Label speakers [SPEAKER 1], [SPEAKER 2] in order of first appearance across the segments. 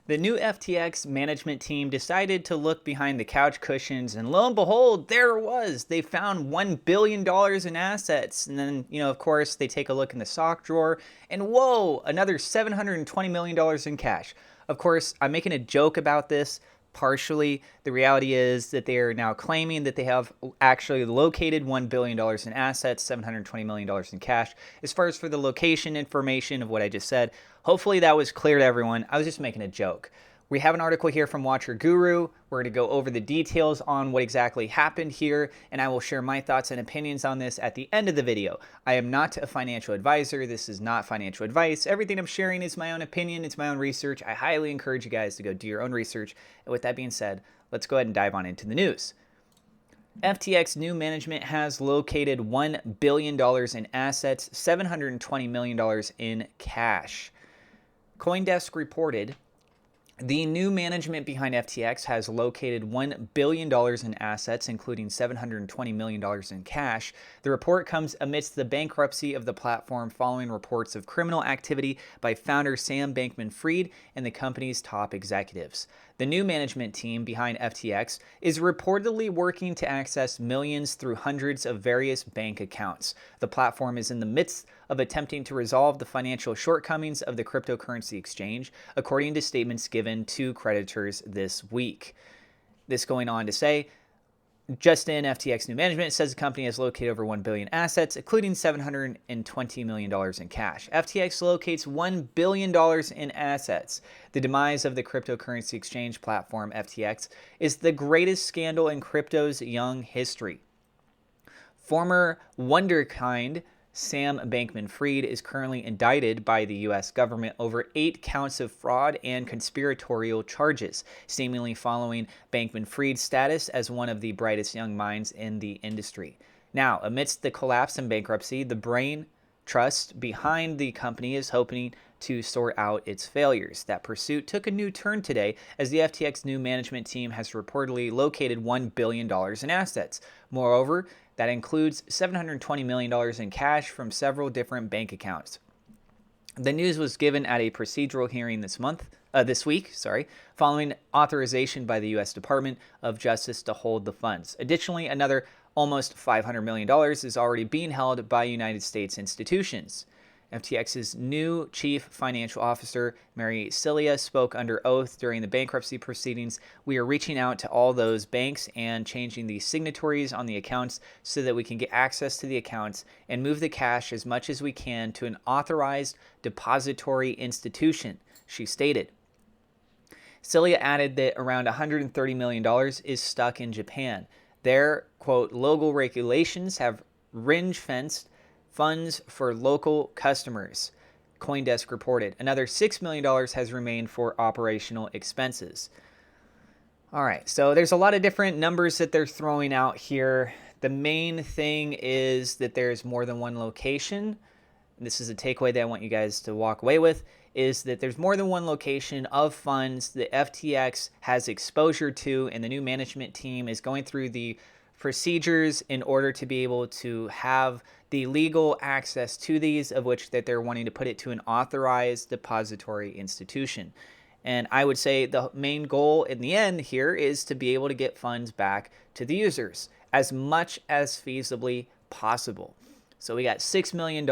[SPEAKER 1] The new FTX management team decided to look behind the couch cushions, and lo and behold, there it was. They found $1 billion in assets. And then, of course, they take a look in the sock drawer, and whoa, another $720 million in cash. Of course, I'm making a joke about this. Partially, the reality is that they are now claiming that they have actually located $1 billion in assets, $720 million in cash. As far as for the location information of what I just said, hopefully that was clear to everyone. I was just making a joke. We have an article here from Watcher Guru. We're going to go over the details on what exactly happened here, and I will share my thoughts and opinions on this at the end of the video. I am not a financial advisor. This is not financial advice. Everything I'm sharing is my own opinion. It's my own research. I highly encourage you guys to go do your own research. And with that being said, let's go ahead and dive on into the news. FTX new management has located $1 billion in assets, $720 million in cash. CoinDesk reported the new management behind FTX has located $1 billion in assets, including $720 million in cash. The report comes amidst the bankruptcy of the platform following reports of criminal activity by founder Sam Bankman-Fried and the company's top executives. The new management team behind FTX is reportedly working to access millions through hundreds of various bank accounts. The platform is in the midst of attempting to resolve the financial shortcomings of the cryptocurrency exchange, according to statements given to creditors this week. This going on to say, just in FTX new management says the company has located over $1 billion assets, including $720 million in cash. FTX locates $1 billion in assets. The demise of the cryptocurrency exchange platform FTX is the greatest scandal in crypto's young history. Former wunderkind Sam Bankman-Fried is currently indicted by the U.S. government over 8 counts of fraud and conspiratorial charges, seemingly following Bankman-Fried's status as one of the brightest young minds in the industry. Now, amidst the collapse and bankruptcy, the brain trust behind the company is hoping to sort out its failures. That pursuit took a new turn today as the FTX new management team has reportedly located $1 billion in assets. Moreover, that includes $720 million in cash from several different bank accounts. The news was given at a procedural hearing this week, following authorization by the U.S. Department of Justice to hold the funds. Additionally, another almost $500 million is already being held by United States institutions. FTX's new chief financial officer, Mary Cilia, spoke under oath during the bankruptcy proceedings. We are reaching out to all those banks and changing the signatories on the accounts so that we can get access to the accounts and move the cash as much as we can to an authorized depository institution, she stated. Cilia added that around $130 million is stuck in Japan. Their, quote, local regulations have ring-fenced funds for local customers, CoinDesk reported. Another $6 million has remained for operational expenses. All right, so there's a lot of different numbers that they're throwing out here. The main thing is that there's more than one location. This is a takeaway that I want you guys to walk away with, is that there's more than one location of funds that FTX has exposure to, and the new management team is going through the procedures in order to be able to have the legal access to these, of which that they're wanting to put it to an authorized depository institution. And I would say the main goal in the end here is to be able to get funds back to the users as much as feasibly possible. So we got $6 million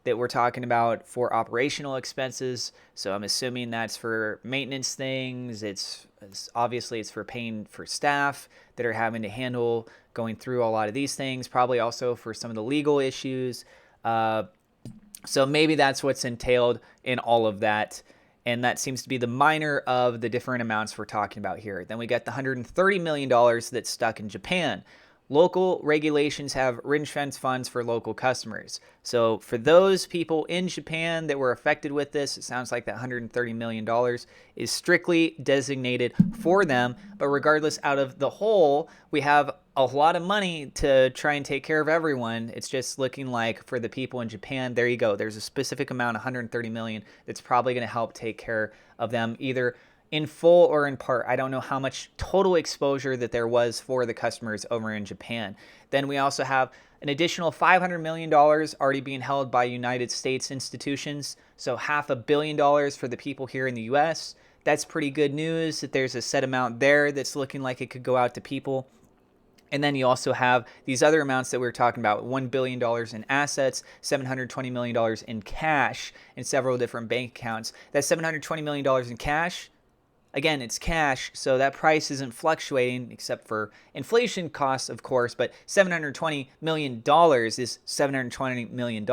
[SPEAKER 1] that we're talking about for operational expenses. So I'm assuming that's for maintenance things. It's obviously it's for paying for staff that are having to handle going through a lot of these things, probably also for some of the legal issues. So maybe that's what's entailed in all of that. And that seems to be the minor of the different amounts we're talking about here. Then we got the $130 million that's stuck in Japan. Local regulations have ring-fence funds for local customers. So for those people in Japan that were affected with this, it sounds like that $130 million is strictly designated for them. But regardless, out of the whole, we have a lot of money to try and take care of everyone. It's just looking like for the people in Japan, there you go. There's a specific amount, $130 million, that's probably going to help take care of them either in full or in part. I don't know how much total exposure that there was for the customers over in Japan. Then we also have an additional $500 million already being held by United States institutions. So $500 million for the people here in the U.S., That's pretty good news that there's a set amount there that's looking like it could go out to people. And then you also have these other amounts that we were talking about, $1 billion in assets, $720 million in cash in several different bank accounts. That $720 million in cash, again, it's cash, so that price isn't fluctuating except for inflation costs, of course, but $720 million is $720 million.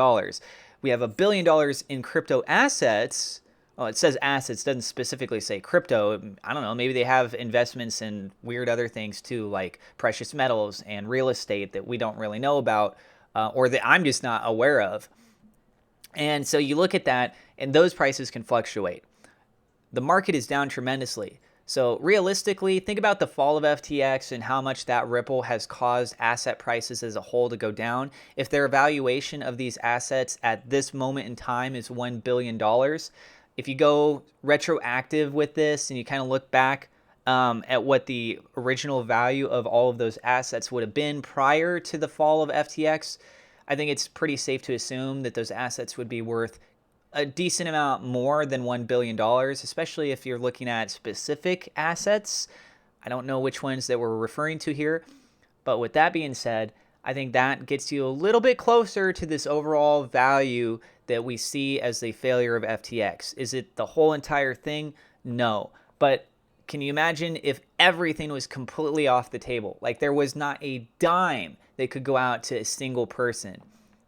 [SPEAKER 1] We have $1 billion in crypto assets. Well, it says assets, doesn't specifically say crypto. I don't know, maybe they have investments in weird other things too, like precious metals and real estate that we don't really know about, or that I'm just not aware of. And so you look at that, and those prices can fluctuate. The market is down tremendously. So realistically, think about the fall of FTX and how much that ripple has caused asset prices as a whole to go down. If their valuation of these assets at this moment in time is $1 billion, if you go retroactive with this and you kind of look back at what the original value of all of those assets would have been prior to the fall of FTX, I think it's pretty safe to assume that those assets would be worth a decent amount more than $1 billion, especially if you're looking at specific assets. I don't know which ones that we're referring to here, but with that being said, I think that gets you a little bit closer to this overall value that we see as the failure of FTX. Is it the whole entire thing? No. But can you imagine if everything was completely off the table? Like there was not a dime that could go out to a single person.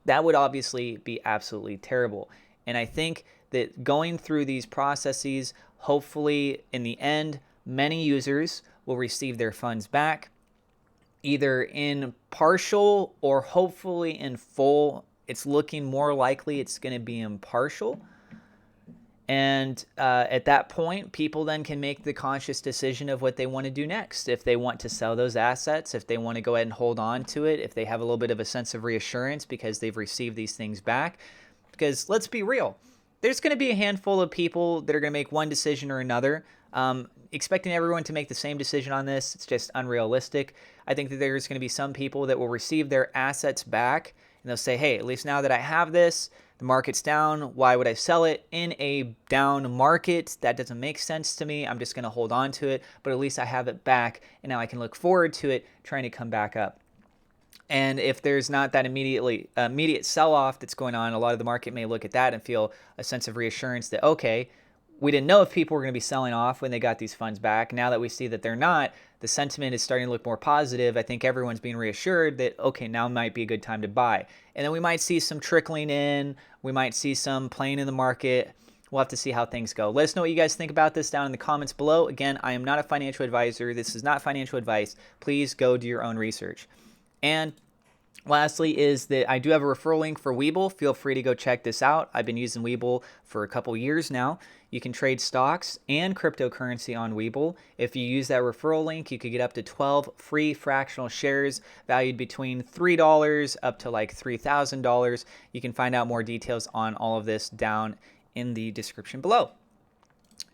[SPEAKER 1] That would obviously be absolutely terrible. And I think that going through these processes, hopefully in the end, many users will receive their funds back, either in partial or hopefully in full. It's looking more likely it's going to be impartial. And at that point, people then can make the conscious decision of what they want to do next. If they want to sell those assets, if they want to go ahead and hold on to it, if they have a little bit of a sense of reassurance because they've received these things back. Because let's be real, there's going to be a handful of people that are going to make one decision or another. Expecting everyone to make the same decision on this, it's just unrealistic. I think that there's going to be some people that will receive their assets back and they'll say, hey, at least now that I have this, the market's down. Why would I sell it in a down market? That doesn't make sense to me. I'm just going to hold on to it, but at least I have it back and now I can look forward to it trying to come back up. And if there's not that immediate sell-off that's going on, a lot of the market may look at that and feel a sense of reassurance that, okay, we didn't know if people were going to be selling off when they got these funds back. Now that we see that they're not, the sentiment is starting to look more positive. I think everyone's being reassured that, okay, now might be a good time to buy. And then we might see some trickling in. We might see some playing in the market. We'll have to see how things go. Let us know what you guys think about this down in the comments below. Again, I am not a financial advisor. This is not financial advice. Please go do your own research. And lastly is that I do have a referral link for Webull. Feel free to go check this out. I've been using Webull for a couple years now. You can trade stocks and cryptocurrency on Webull. If you use that referral link, you could get up to 12 free fractional shares valued between $3 up to like $3,000. You can find out more details on all of this down in the description below.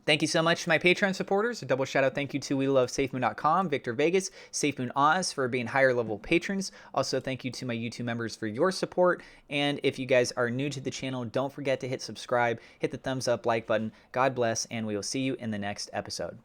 [SPEAKER 1] Thank you so much to my Patreon supporters. A double shout out thank you to WeLoveSafeMoon.com, Victor Vegas, SafeMoon Oz for being higher level patrons. Also thank you to my YouTube members for your support. And if you guys are new to the channel, don't forget to hit subscribe, hit the thumbs up, like button. God bless, and we will see you in the next episode.